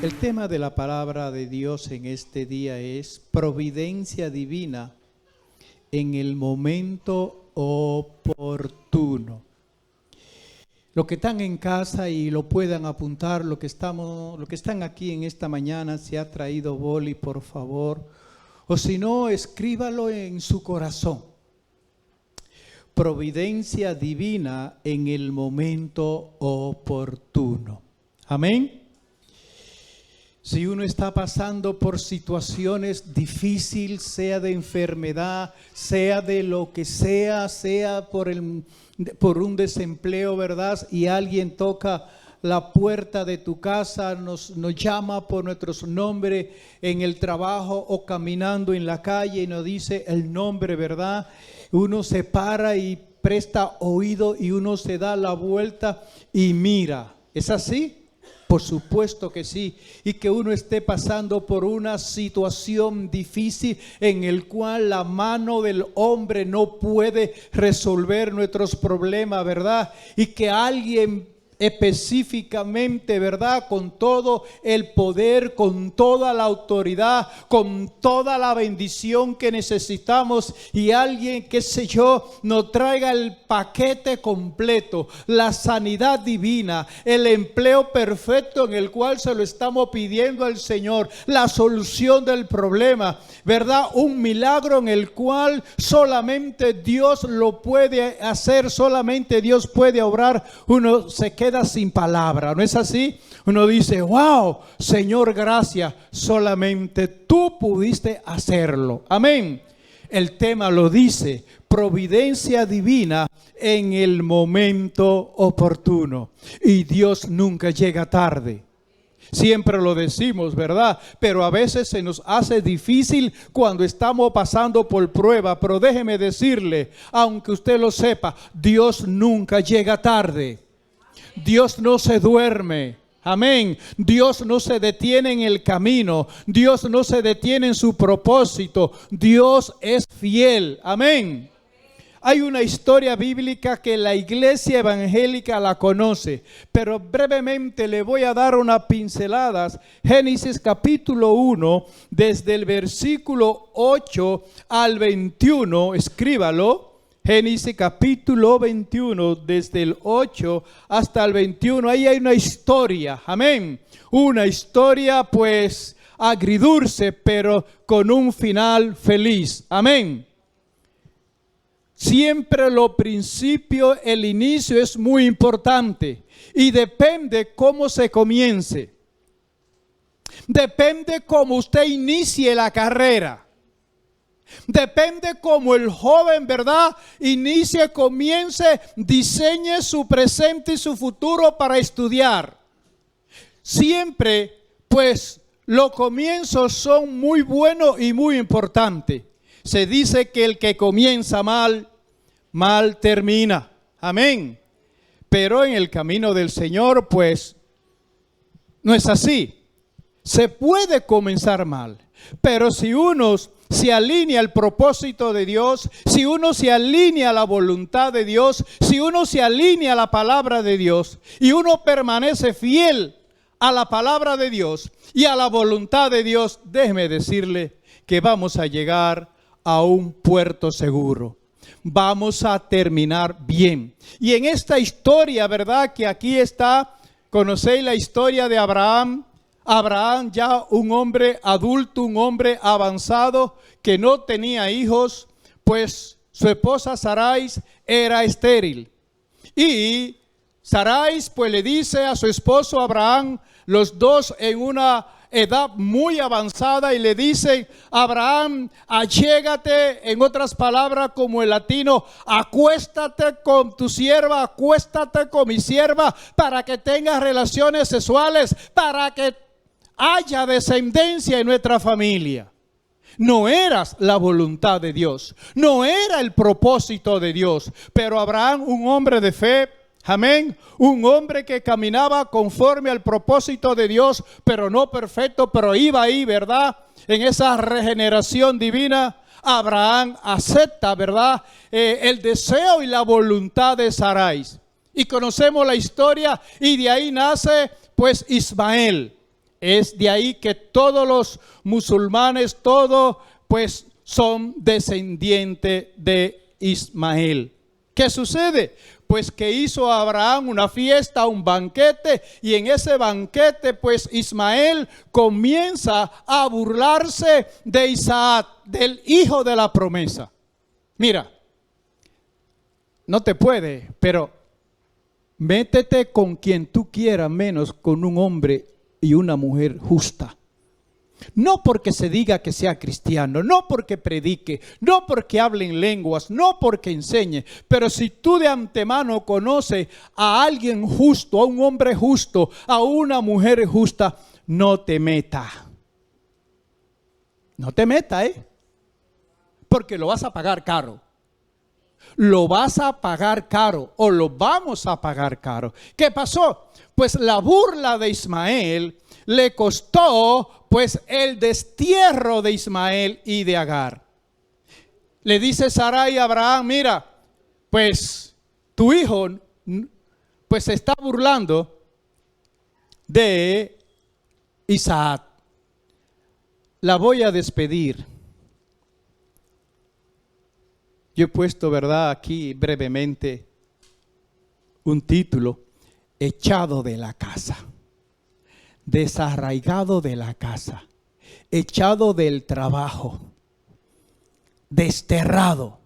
El tema de la palabra de Dios en este día es providencia divina en el momento oportuno. Los que están en casa y lo puedan apuntar, los que están aquí en esta mañana, si ha traído boli, por favor, o si no, escríbalo en su corazón. Providencia divina en el momento oportuno. Amén. Si uno está pasando por situaciones difíciles, sea de enfermedad, sea de lo que sea por un desempleo, ¿verdad? Y alguien toca la puerta de tu casa, nos llama por nuestros nombres en el trabajo o caminando en la calle y nos dice el nombre, ¿verdad? Uno se para y presta oído y uno se da la vuelta y mira. ¿Es así? Por supuesto que sí, y que uno esté pasando por una situación difícil en el cual la mano del hombre no puede resolver nuestros problemas, ¿verdad? Y que alguien específicamente, ¿verdad? Con todo el poder, con toda la autoridad, con toda la bendición que necesitamos y alguien, qué sé yo, nos traiga el paquete completo, la sanidad divina, el empleo perfecto en el cual se lo estamos pidiendo al Señor, la solución del problema, ¿verdad? Un milagro en el cual solamente Dios lo puede hacer, solamente Dios puede obrar. Uno se queda sin palabra, ¿no es así? Uno dice, wow, Señor, gracias, solamente tú pudiste hacerlo. Amén. El tema lo dice, providencia divina en el momento oportuno. Y Dios nunca llega tarde. Siempre lo decimos, ¿verdad? Pero a veces se nos hace difícil cuando estamos pasando por prueba. Pero déjeme decirle, aunque usted lo sepa, Dios nunca llega tarde. Dios no se duerme. Amén. Dios no se detiene en el camino. Dios no se detiene en su propósito. Dios es fiel. Amén. Hay una historia bíblica que la iglesia evangélica la conoce, pero brevemente le voy a dar unas pinceladas. Génesis capítulo 1, desde el versículo 8 al 21, escríbalo. Génesis capítulo 21, desde el 8 hasta el 21, ahí hay una historia, amén. Una historia pues agridulce, pero con un final feliz, amén. Siempre lo principio, el inicio es muy importante y depende cómo se comience. Depende cómo usted inicie la carrera. Depende cómo el joven, ¿verdad? Inicie, comience, diseñe su presente y su futuro para estudiar. Siempre, pues, los comienzos son muy buenos y muy importantes. Se dice que el que comienza mal, mal termina. Amén. Pero en el camino del Señor, pues, no es así. Se puede comenzar mal, pero si uno se alinea al propósito de Dios, si uno se alinea a la voluntad de Dios, si uno se alinea a la palabra de Dios y uno permanece fiel a la palabra de Dios y a la voluntad de Dios, déjeme decirle que vamos a llegar a un puerto seguro. Vamos a terminar bien. Y en esta historia, ¿verdad? Que aquí está, conocéis la historia de Abraham. Abraham, ya un hombre adulto, un hombre avanzado que no tenía hijos, pues su esposa Sarai era estéril. Y Sarai pues le dice a su esposo Abraham, los dos en una edad muy avanzada, y le dice, Abraham, allégate, en otras palabras como el latino, acuéstate con tu sierva, acuéstate con mi sierva, para que tengas relaciones sexuales, para que haya descendencia en nuestra familia. No era la voluntad de Dios, no era el propósito de Dios, pero Abraham, un hombre de fe, amén, un hombre que caminaba conforme al propósito de Dios, pero no perfecto, pero iba ahí, ¿verdad? En esa regeneración divina, Abraham acepta, ¿verdad? El deseo y la voluntad de Sarai. Y conocemos la historia y de ahí nace pues Ismael. Es de ahí que todos los musulmanes, todos pues son descendientes de Ismael. ¿Qué sucede? Pues que hizo Abraham una fiesta, un banquete, y en ese banquete pues Ismael comienza a burlarse de Isaac, del hijo de la promesa. Mira, no te puede, pero métete con quien tú quieras, menos con un hombre y una mujer justa. No porque se diga que sea cristiano, no porque predique, no porque hable en lenguas, no porque enseñe, pero si tú de antemano conoces a alguien justo, a un hombre justo, a una mujer justa, no te meta. No te meta, porque lo vas a pagar caro. Lo vas a pagar caro, o lo vamos a pagar caro. ¿Qué pasó? Pues la burla de Ismael le costó pues el destierro de Ismael y de Agar. Le dice Sarai a Abraham, mira, pues tu hijo pues se está burlando de Isaac. La voy a despedir. Yo he puesto, ¿verdad?, aquí brevemente un título: echado de la casa, desarraigado de la casa, echado del trabajo, desterrado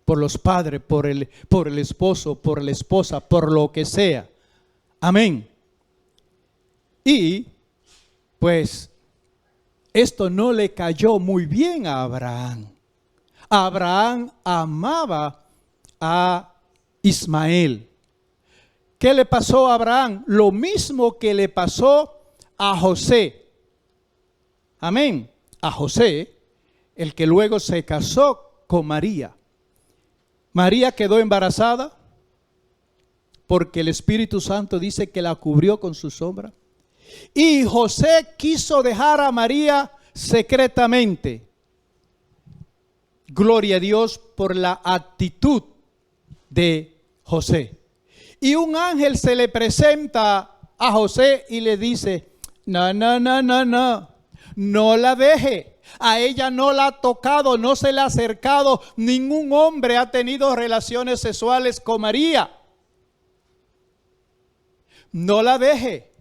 por los padres, por el esposo, por la esposa, por lo que sea. Amén. Y pues esto no le cayó muy bien a Abraham. Abraham amaba a Ismael. ¿Qué le pasó a Abraham? Lo mismo que le pasó a José. Amén. A José, el que luego se casó con María. María quedó embarazada porque el Espíritu Santo dice que la cubrió con su sombra. Y José quiso dejar a María secretamente. Gloria a Dios por la actitud de José. Y un ángel se le presenta a José y le dice: no la deje. A ella no la ha tocado, no se le ha acercado. Ningún hombre ha tenido relaciones sexuales con María. No la deje.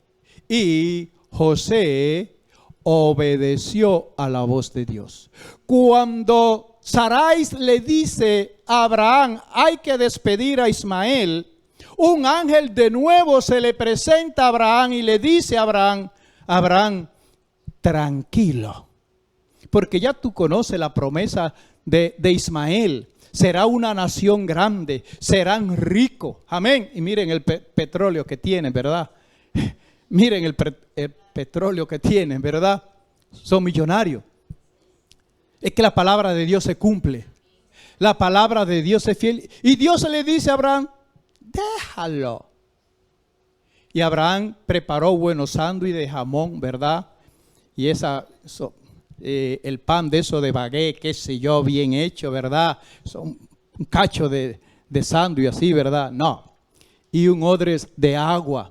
Y José obedeció a la voz de Dios. Cuando Sarai le dice a Abraham: hay que despedir a Ismael, un ángel de nuevo se le presenta a Abraham y le dice a Abraham, tranquilo, porque ya tú conoces la promesa de Ismael. Será una nación grande, serán ricos. Amén. Y miren el petróleo que tienen, ¿verdad? Miren el petróleo que tienen, ¿verdad? Son millonarios. Es que la palabra de Dios se cumple. La palabra de Dios es fiel. Y Dios le dice a Abraham: déjalo. Y Abraham preparó buenos sándwiches de jamón, ¿verdad? Y el pan de eso de baguette, qué sé yo, bien hecho, ¿verdad? Son un cacho de sándwich así, ¿verdad? No. Y un odre de agua.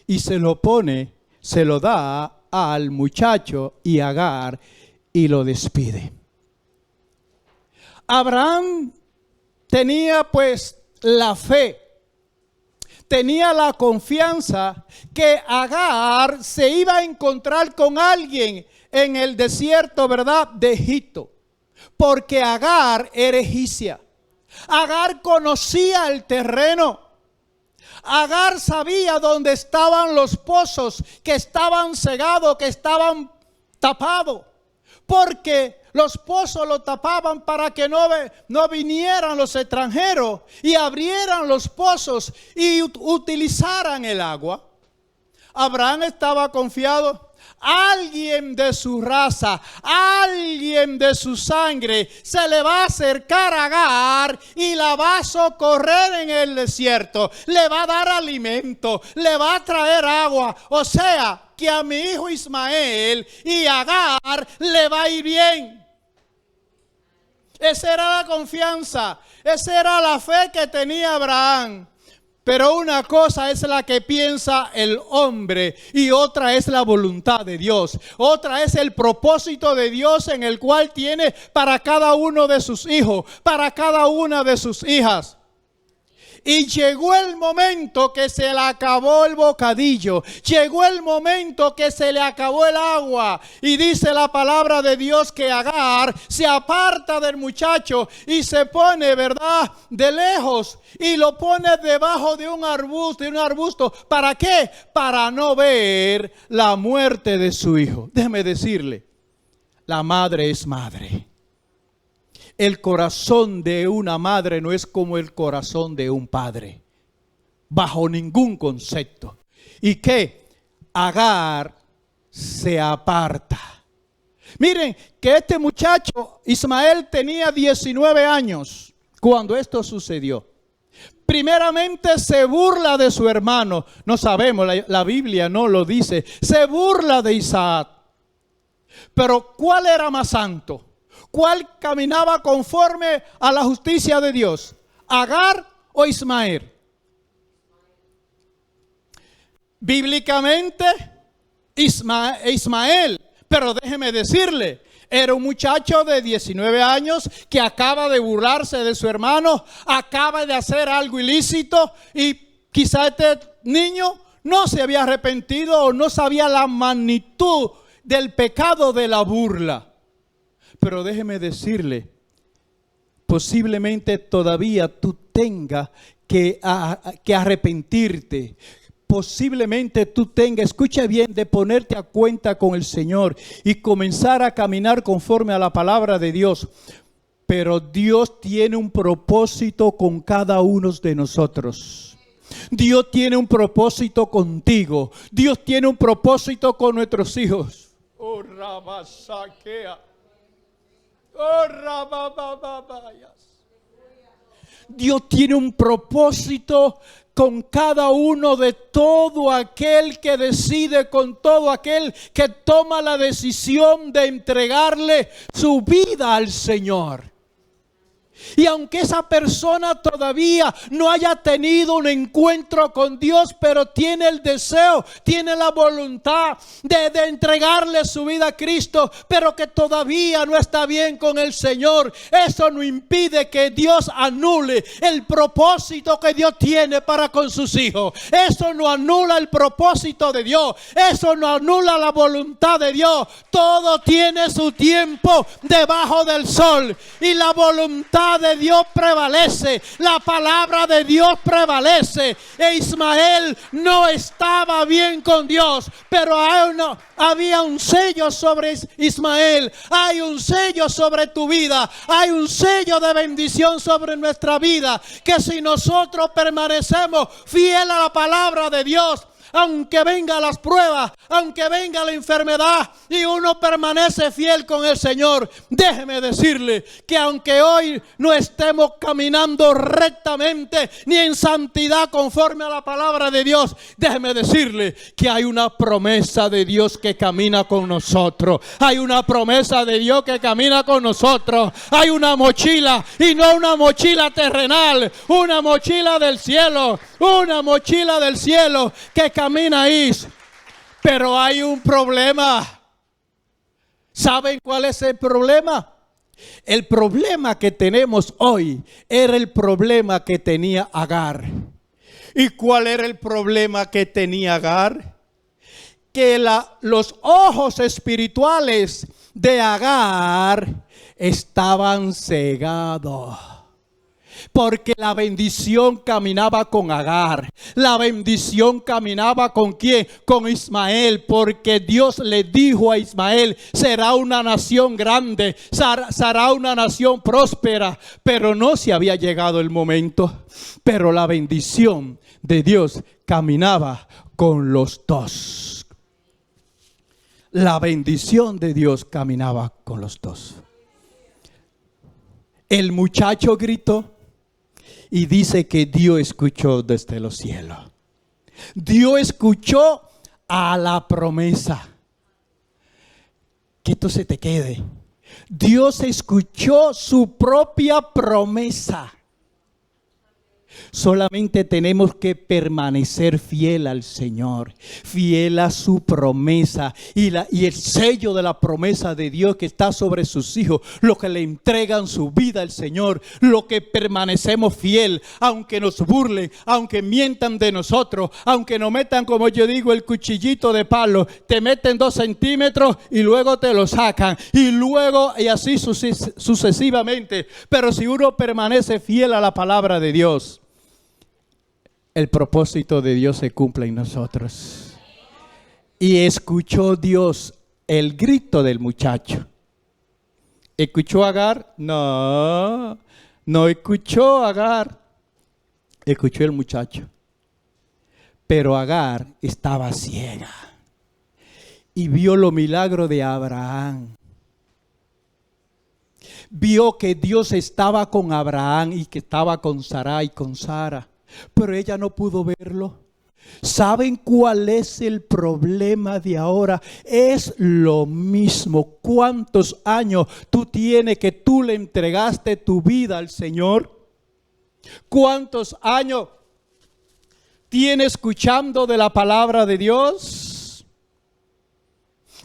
Y se lo pone, se lo da al muchacho y Agar y lo despide. Abraham tenía pues la fe, tenía la confianza que Agar se iba a encontrar con alguien en el desierto, ¿verdad?, de Egipto, porque Agar era egipcia. Agar conocía el terreno. Agar sabía dónde estaban los pozos, que estaban cegados, que estaban tapados, porque los pozos lo tapaban para que no vinieran los extranjeros y abrieran los pozos y utilizaran el agua. Abraham estaba confiado. Alguien de su raza, alguien de su sangre se le va a acercar a Agar y la va a socorrer en el desierto. Le va a dar alimento, le va a traer agua. O sea, que a mi hijo Ismael y a Agar le va a ir bien. Esa era la confianza, esa era la fe que tenía Abraham. Pero una cosa es la que piensa el hombre y otra es la voluntad de Dios. Otra es el propósito de Dios en el cual tiene para cada uno de sus hijos, para cada una de sus hijas. Y llegó el momento que se le acabó el bocadillo. Llegó el momento que se le acabó el agua. Y dice la palabra de Dios que Agar se aparta del muchacho y se pone, ¿verdad?, de lejos. Y lo pone debajo de un arbusto. ¿Para qué? Para no ver la muerte de su hijo. Déjeme decirle, la madre es madre. El corazón de una madre no es como el corazón de un padre, bajo ningún concepto. ¿Y qué? Agar se aparta. Miren que este muchacho, Ismael, tenía 19 años cuando esto sucedió. Primeramente se burla de su hermano. No sabemos, la Biblia no lo dice. Se burla de Isaac. Pero ¿cuál era más santo? ¿Cuál caminaba conforme a la justicia de Dios? ¿Agar o Ismael? Bíblicamente, Ismael. Pero déjeme decirle, era un muchacho de 19 años que acaba de burlarse de su hermano, acaba de hacer algo ilícito y quizá este niño no se había arrepentido o no sabía la magnitud del pecado de la burla. Pero déjeme decirle, posiblemente todavía tú tengas que arrepentirte. Posiblemente tú tengas, escucha bien, de ponerte a cuenta con el Señor y comenzar a caminar conforme a la palabra de Dios. Pero Dios tiene un propósito con cada uno de nosotros. Dios tiene un propósito contigo. Dios tiene un propósito con nuestros hijos. Oh, Rabasaquea. Dios tiene un propósito con cada uno de todo aquel que decide, con todo aquel que toma la decisión de entregarle su vida al Señor. Y aunque esa persona todavía no haya tenido un encuentro con Dios, pero tiene el deseo, tiene la voluntad de entregarle su vida a Cristo, pero que todavía no está bien con el Señor, eso no impide que Dios anule el propósito que Dios tiene para con sus hijos. Eso no anula el propósito de Dios, eso no anula la voluntad de Dios. Todo tiene su tiempo debajo del sol y la voluntad de Dios prevalece, la palabra de Dios prevalece. E Ismael no estaba bien con Dios, pero había un sello sobre Ismael, hay un sello sobre tu vida, hay un sello de bendición sobre nuestra vida, que si nosotros permanecemos fiel a la palabra de Dios, aunque vengan las pruebas, aunque venga la enfermedad y uno permanece fiel con el Señor, déjeme decirle que aunque hoy no estemos caminando rectamente ni en santidad conforme a la palabra de Dios, déjeme decirle que hay una promesa de Dios que camina con nosotros. Hay una promesa de Dios que camina con nosotros. Hay una mochila, y no una mochila terrenal, una mochila del cielo, una mochila del cielo que camina ahí. Pero hay un problema. ¿Saben cuál es el problema? El problema que tenemos hoy era el problema que tenía Agar. ¿Y cuál era el problema que tenía Agar? Que los ojos espirituales de Agar estaban cegados. Porque la bendición caminaba con Agar. La bendición caminaba ¿con quién? Con Ismael. Porque Dios le dijo a Ismael: será una nación grande, será una nación próspera. Pero no se había llegado el momento. Pero la bendición de Dios caminaba con los dos. La bendición de Dios caminaba con los dos. El muchacho gritó. Y dice que Dios escuchó desde los cielos. Dios escuchó a la promesa. Que esto se te quede. Dios escuchó su propia promesa. Solamente tenemos que permanecer fiel al Señor, fiel a su promesa y el sello de la promesa de Dios que está sobre sus hijos, los que le entregan su vida al Señor, los que permanecemos fiel, aunque nos burlen, aunque mientan de nosotros, aunque nos metan, como yo digo, el cuchillito de palo, te meten 2 centímetros y luego te lo sacan, y así sucesivamente. Pero si uno permanece fiel a la palabra de Dios, el propósito de Dios se cumple en nosotros. Y escuchó Dios el grito del muchacho. ¿Escuchó a Agar? No, no escuchó a Agar. Escuchó el muchacho. Pero Agar estaba ciega y vio los milagros de Abraham. Vio que Dios estaba con Abraham y que estaba con Sarai y con Sara. Pero ella no pudo verlo. ¿Saben cuál es el problema de ahora? Es lo mismo. ¿Cuántos años tú tienes que tú le entregaste tu vida al Señor? ¿Cuántos años tienes escuchando de la palabra de Dios?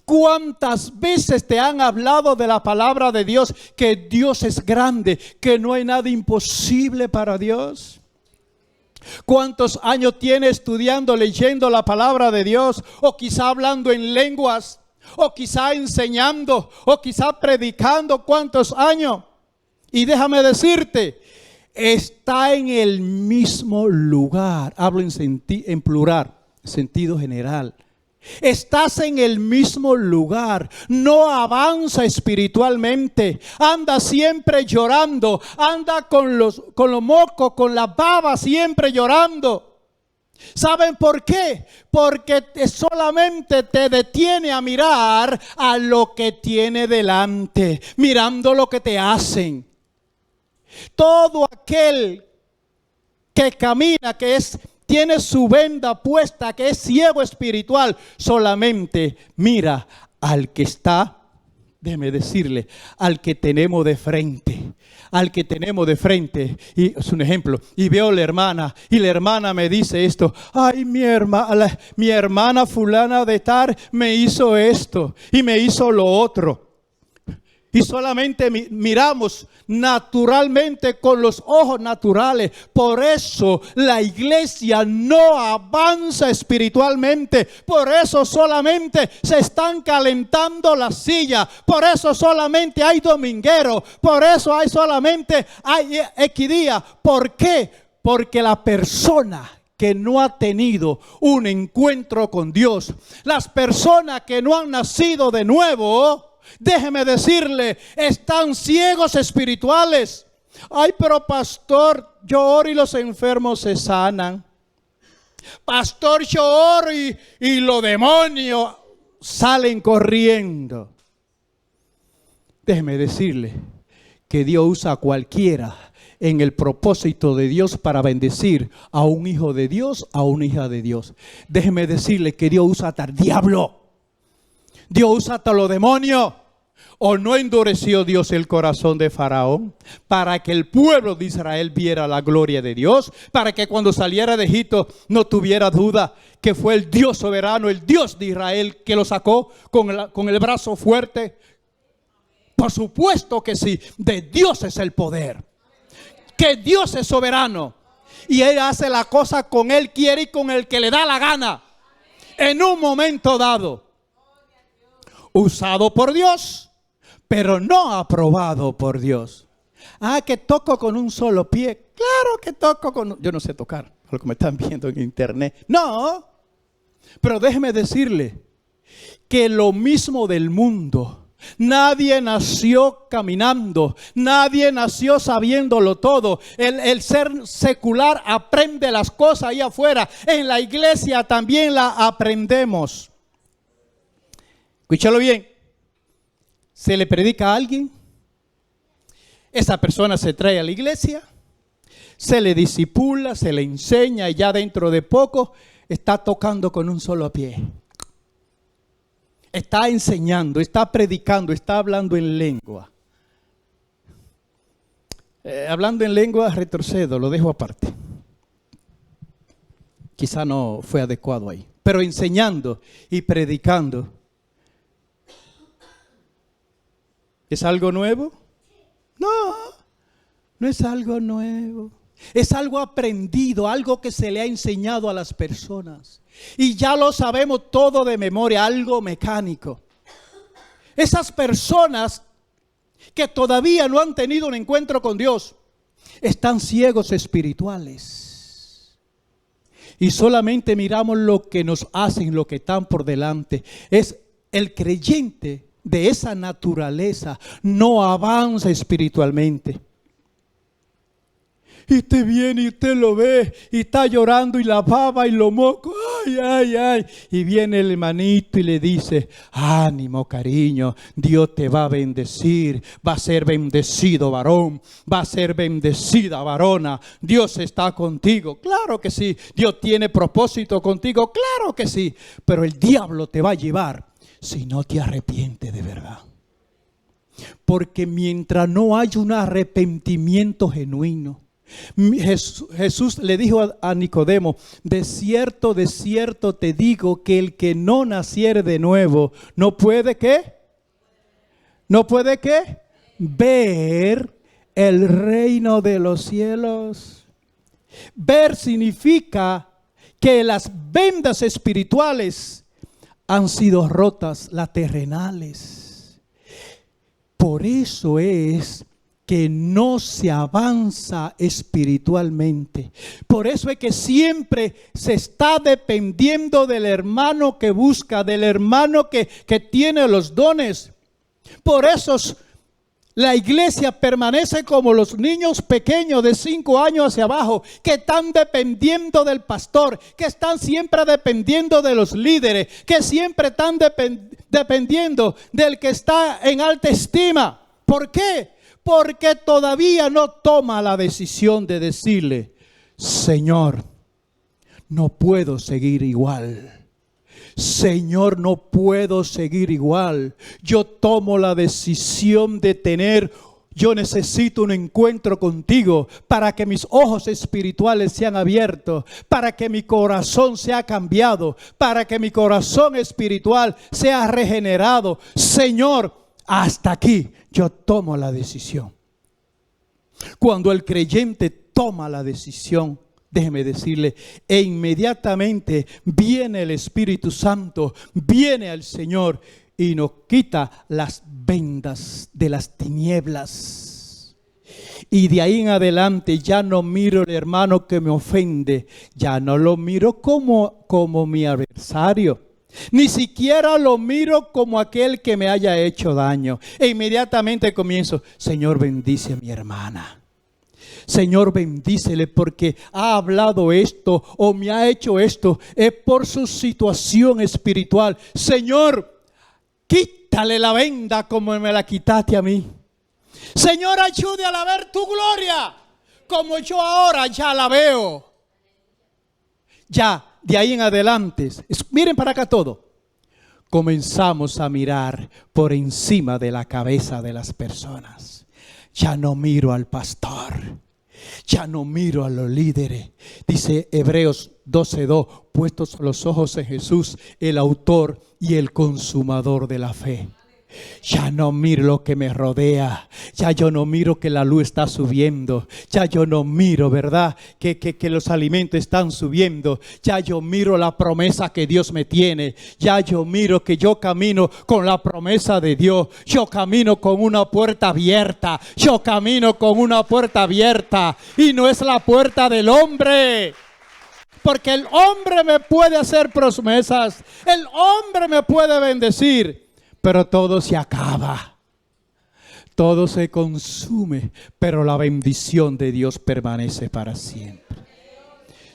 ¿Cuántas veces te han hablado de la palabra de Dios? Que Dios es grande, que no hay nada imposible para Dios. ¿Cuántos años tiene estudiando, leyendo la palabra de Dios? O quizá hablando en lenguas, o quizá enseñando, o quizá predicando. ¿Cuántos años? Y déjame decirte, está en el mismo lugar. Hablo en plural, sentido general. Estás en el mismo lugar, no avanza espiritualmente, anda siempre llorando, anda con los mocos, con la baba siempre llorando. ¿Saben por qué? Porque solamente te detiene a mirar a lo que tiene delante, mirando lo que te hacen. Todo aquel que camina, tiene su venda puesta, que es ciego espiritual, solamente mira al que está, déjeme decirle, al que tenemos de frente. Al que tenemos de frente. Y es un ejemplo. Y veo a la hermana, y la hermana me dice esto: ay, mi hermana fulana de tal me hizo esto y me hizo lo otro. Y solamente miramos naturalmente con los ojos naturales. Por eso la iglesia no avanza espiritualmente. Por eso solamente se están calentando las sillas. Por eso solamente hay domingueros. Por eso solamente hay equidía. ¿Por qué? Porque la persona que no ha tenido un encuentro con Dios, las personas que no han nacido de nuevo, déjeme decirle, están ciegos espirituales. Ay, pero pastor, yo oro y los enfermos se sanan. Pastor, yo oro y los demonios salen corriendo. Déjeme decirle que Dios usa a cualquiera en el propósito de Dios para bendecir a un hijo de Dios, a una hija de Dios. Déjeme decirle que Dios usa hasta el diablo. Dios usa hasta los demonios. ¿O no endureció Dios el corazón de Faraón para que el pueblo de Israel viera la gloria de Dios? Para que cuando saliera de Egipto no tuviera duda que fue el Dios soberano, el Dios de Israel que lo sacó con el brazo fuerte. Por supuesto que sí, de Dios es el poder. Que Dios es soberano y Él hace la cosa con Él quiere y con el que le da la gana. En un momento dado. Usado por Dios, pero no aprobado por Dios. Ah, que toco con un solo pie. Claro que toco con... Yo no sé tocar, lo que me están viendo en internet. No, pero déjeme decirle que lo mismo del mundo. Nadie nació caminando, nadie nació sabiéndolo todo. El ser secular aprende las cosas ahí afuera. En la iglesia también la aprendemos. Escúchalo bien. Se le predica a alguien, esa persona se trae a la iglesia, se le discipula, se le enseña y ya dentro de poco está tocando con un solo pie. Está enseñando, está predicando, está hablando en lengua. Hablando en lengua retrocedo, lo dejo aparte. Quizá no fue adecuado ahí, pero enseñando y predicando. ¿Es algo nuevo? No, no es algo nuevo. Es algo aprendido, algo que se le ha enseñado a las personas. Y ya lo sabemos todo de memoria, algo mecánico. Esas personas que todavía no han tenido un encuentro con Dios, están ciegos espirituales. Y solamente miramos lo que nos hacen, lo que están por delante. Es el creyente de esa naturaleza, no avanza espiritualmente. Y usted viene y usted lo ve y está llorando y la baba y lo moco, ay, ay, ay. Y viene el hermanito y le dice, ánimo cariño, Dios te va a bendecir, va a ser bendecido varón, va a ser bendecida varona, Dios está contigo. Claro que sí, Dios tiene propósito contigo, claro que sí, pero el diablo te va a llevar si no te arrepientes de verdad. Porque mientras no haya un arrepentimiento genuino, Jesús le dijo a Nicodemo, de cierto te digo que el que no naciere de nuevo, no puede ¿qué? No puede ¿qué? Ver el reino de los cielos. Ver significa que las vendas espirituales han sido rotas, las terrenales. Por eso es que no se avanza espiritualmente. Por eso es que siempre se está dependiendo del hermano que busca, del hermano que tiene los dones. Por eso la iglesia permanece como los niños pequeños de 5 años hacia abajo, que están dependiendo del pastor, que están siempre dependiendo de los líderes, que siempre están dependiendo del que está en alta estima. ¿Por qué? Porque todavía no toma la decisión de decirle, Señor, no puedo seguir igual. Señor, no puedo seguir igual. Yo tomo la decisión de yo necesito un encuentro contigo para que mis ojos espirituales sean abiertos, para que mi corazón sea cambiado, para que mi corazón espiritual sea regenerado. Señor, hasta aquí yo tomo la decisión. Cuando el creyente toma la decisión, déjeme decirle, e inmediatamente viene el Espíritu Santo, viene el Señor y nos quita las vendas de las tinieblas. Y de ahí en adelante ya no miro al hermano que me ofende, ya no lo miro como mi adversario. Ni siquiera lo miro como aquel que me haya hecho daño. E inmediatamente comienzo, Señor, bendice a mi hermana. Señor, bendícele porque ha hablado esto o me ha hecho esto. Es por su situación espiritual. Señor, quítale la venda como me la quitaste a mí. Señor, ayúdale a ver tu gloria como yo ahora ya la veo. Ya. De ahí en adelante, miren para acá todo, comenzamos a mirar por encima de la cabeza de las personas. Ya no miro al pastor, ya no miro a los líderes. Dice Hebreos 12:2, puestos los ojos en Jesús, el autor y el consumador de la fe. Ya no miro lo que me rodea, ya yo no miro que la luz está subiendo, ya yo no miro, ¿verdad? Que los alimentos están subiendo, ya yo miro la promesa que Dios me tiene, ya yo miro que yo camino con la promesa de Dios, yo camino con una puerta abierta, yo camino con una puerta abierta y no es la puerta del hombre. Porque el hombre me puede hacer promesas, el hombre me puede bendecir. Pero todo se acaba, todo se consume, pero la bendición de Dios permanece para siempre.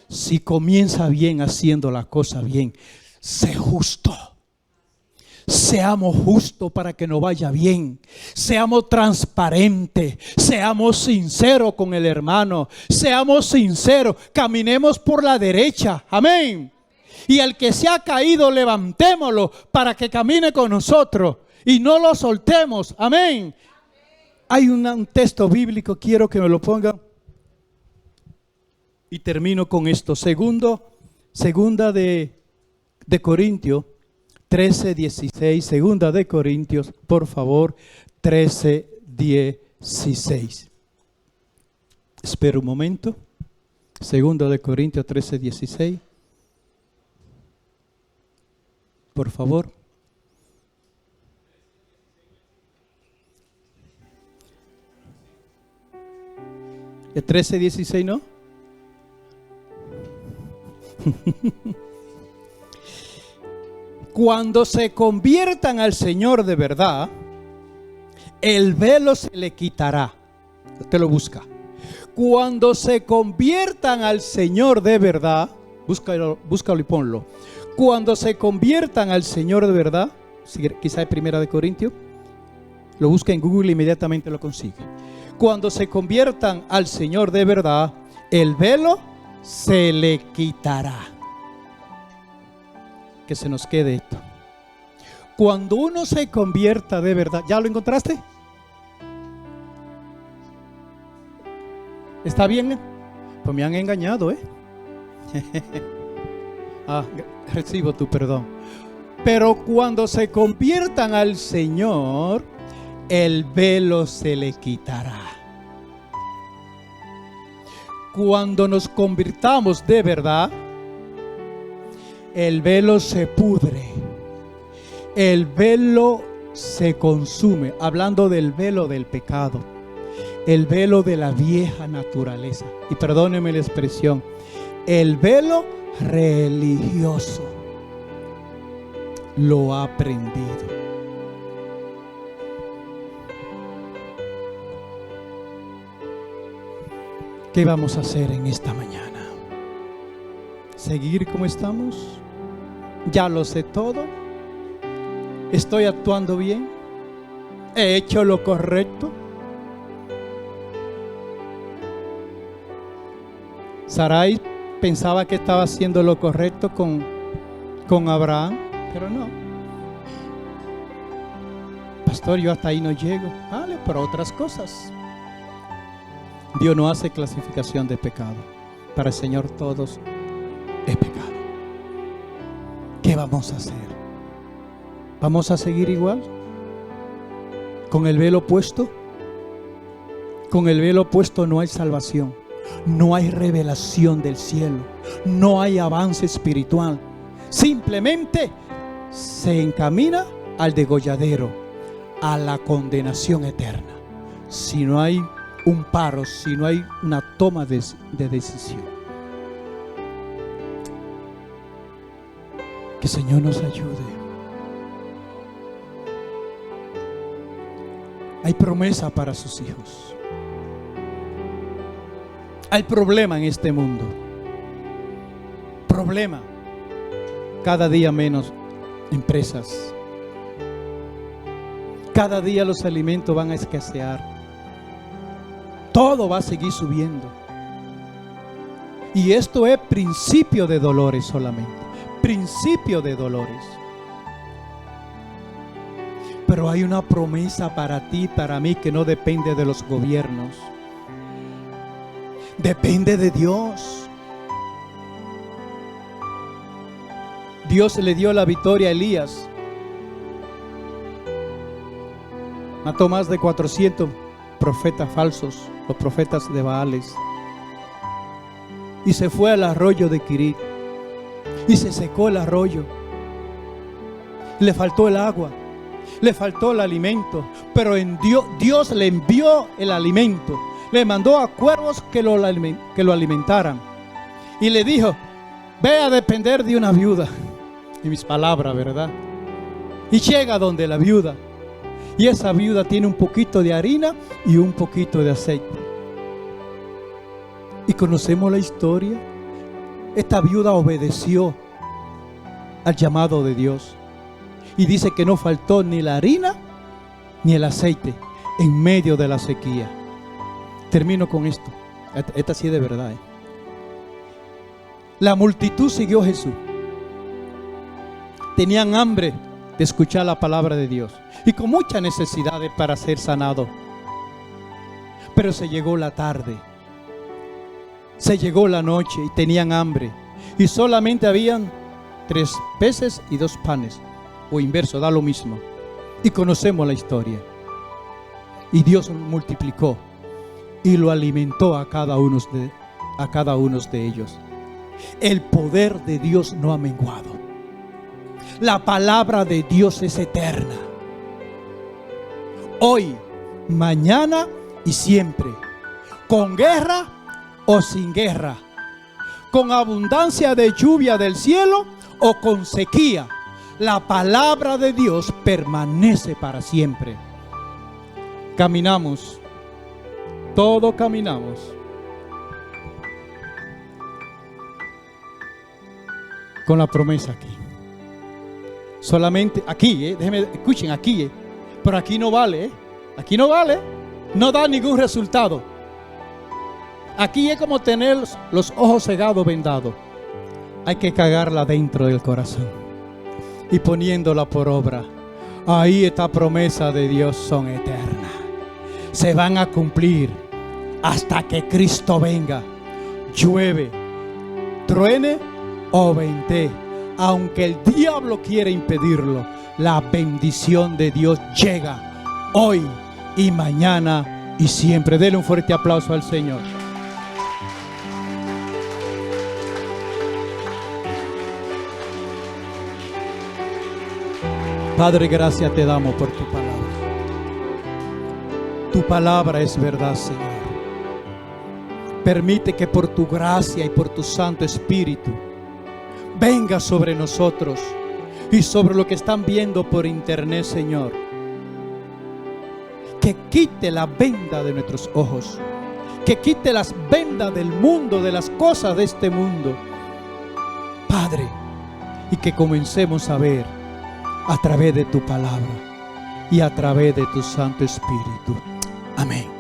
Si comienza bien haciendo la cosa bien, sé justo. Seamos justos para que nos vaya bien. Seamos transparentes. Seamos sinceros con el hermano. Seamos sinceros. Caminemos por la derecha. Amén. Y el que se ha caído, levantémoslo para que camine con nosotros y no lo soltemos. Amén. Hay un texto bíblico, quiero que me lo pongan. Y termino con esto. Segunda de Corintios 13:16. Segunda de Corintios, por favor, 13:16. Espera un momento. Segunda de Corintios 13:16. Por favor. ¿El 13:16 no? Cuando se conviertan al Señor de verdad, el velo se le quitará. Usted lo busca. Cuando se conviertan al Señor de verdad, búscalo y ponlo. Cuando se conviertan al Señor de verdad, quizá es Primera de Corintios, lo busca en Google e inmediatamente lo consigue. Cuando se conviertan al Señor de verdad, el velo se le quitará. Que se nos quede esto. Cuando uno se convierta de verdad, ¿ya lo encontraste? ¿Está bien? Pues me han engañado, recibo tu perdón. Pero cuando se conviertan al Señor, el velo se le quitará. Cuando nos convirtamos de verdad, el velo se pudre, el velo se consume, hablando del velo del pecado, el velo de la vieja naturaleza, y perdóneme la expresión, el velo religioso lo ha prendido. ¿Qué vamos a hacer en esta mañana? ¿Seguir como estamos? ¿Ya lo sé todo? ¿Estoy actuando bien? ¿He hecho lo correcto? Sarai pensaba que estaba haciendo lo correcto con Abraham, pero no. Pastor, yo hasta ahí no llego. Vale, pero otras cosas. Dios no hace clasificación de pecado. Para el Señor todos es pecado. ¿Qué vamos a hacer? ¿Vamos a seguir igual? ¿Con el velo puesto? Con el velo puesto no hay salvación, no hay revelación del cielo, no hay avance espiritual. Simplemente se encamina al degolladero, a la condenación eterna. Si no hay un paro, si no hay una toma de decisión. Que el Señor nos ayude. Hay promesa para sus hijos. Hay problema en este mundo. Problema. Cada día menos empresas. Cada día los alimentos van a escasear. Todo va a seguir subiendo. Y esto es principio de dolores solamente. Principio de dolores. Pero hay una promesa para ti, para mí, que no depende de los gobiernos. Depende de Dios. Dios le dio la victoria a Elías. Mató más de 400 profetas falsos, los profetas de Baales. Y se fue al arroyo de Quirit. Y se secó el arroyo. Le faltó el agua. Le faltó el alimento. Pero Dios le envió el alimento. Le mandó a cuervos que lo alimentaran. Y le dijo: ve a depender de una viuda. Y mis palabras, ¿verdad? Y llega donde la viuda. Y esa viuda tiene un poquito de harina y un poquito de aceite. Y conocemos la historia. Esta viuda obedeció al llamado de Dios. Y dice que no faltó ni la harina ni el aceite en medio de la sequía. Termino con esto. Esta sí es de verdad. La multitud siguió a Jesús. Tenían hambre de escuchar la palabra de Dios y con muchas necesidades para ser sanado. Pero se llegó la tarde, se llegó la noche y tenían hambre. y solamente habían 3 peces y 2 panes, o inverso, da lo mismo. Y conocemos la historia. Y Dios multiplicó y lo alimentó a cada uno de ellos. El poder de Dios no ha menguado. La palabra de Dios es eterna. Hoy, mañana y siempre. Con guerra o sin guerra. Con abundancia de lluvia del cielo o con sequía. La palabra de Dios permanece para siempre. Caminamos. Todos caminamos. Con la promesa aquí. Solamente aquí, escuchen aquí, pero aquí no vale, aquí no vale, no da ningún resultado. Aquí es como tener los ojos cegados, vendados. Hay que cagarla dentro del corazón y poniéndola por obra. Ahí esta promesa de Dios son eternas. Se van a cumplir hasta que Cristo venga. Llueve, truene o ventee. Aunque el diablo quiera impedirlo, la bendición de Dios llega hoy y mañana y siempre. Dele un fuerte aplauso al Señor. Padre, gracias te damos por tu palabra. Tu palabra es verdad, Señor. Permite que por tu gracia y por tu Santo Espíritu venga sobre nosotros y sobre lo que están viendo por internet, Señor. Que quite la venda de nuestros ojos, que quite las vendas del mundo, de las cosas de este mundo, Padre, y que comencemos a ver a través de tu palabra y a través de tu Santo Espíritu. Amén.